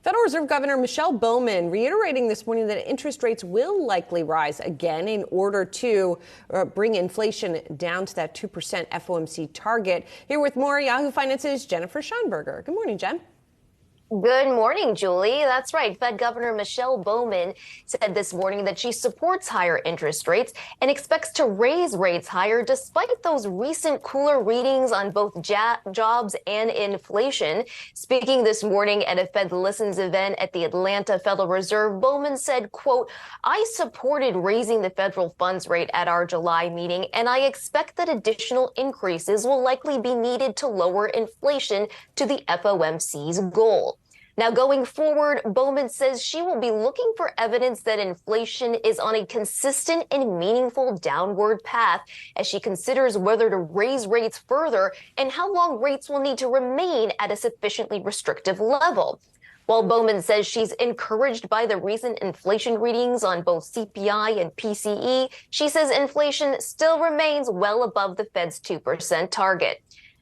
Federal Reserve Governor Michelle Bowman reiterating this morning that interest rates will likely rise again in order to bring inflation down to that 2% FOMC target. Here with more, Yahoo Finance's Jennifer Schonberger. Good morning, Jen. Good morning, Julie. That's right. Fed Governor Michelle Bowman said this morning that she supports higher interest rates and expects to raise rates higher despite those recent cooler readings on both jobs and inflation. Speaking this morning at a Fed Listens event at the Atlanta Federal Reserve, Bowman said, quote, "I supported raising the federal funds rate at our July meeting, and I expect that additional increases will likely be needed to lower inflation to the FOMC's goal." Now, going forward, Bowman says she will be looking for evidence that inflation is on a consistent and meaningful downward path as she considers whether to raise rates further and how long rates will need to remain at a sufficiently restrictive level. While Bowman says she's encouraged by the recent inflation readings on both CPI and PCE, she says inflation still remains well above the Fed's 2% target.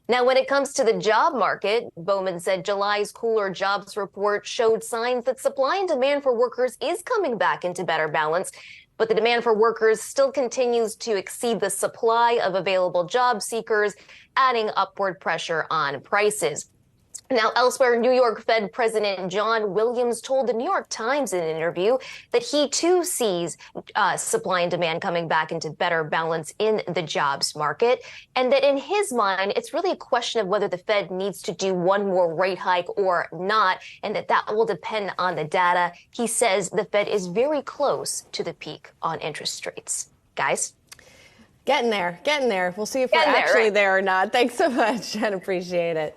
Now, when it comes to the job market, Bowman said July's cooler jobs report showed signs that supply and demand for workers is coming back into better balance, but the demand for workers still continues to exceed the supply of available job seekers, adding upward pressure on prices. Now, elsewhere, New York Fed President John Williams told the New York Times in an interview that he, too, sees supply and demand coming back into better balance in the jobs market, and that in his mind, it's really a question of whether the Fed needs to do one more rate hike or not, and that will depend on the data. He says the Fed is very close to the peak on interest rates. Guys? Getting there. We'll see if we're actually there or not. Thanks so much, Jen. Appreciate it.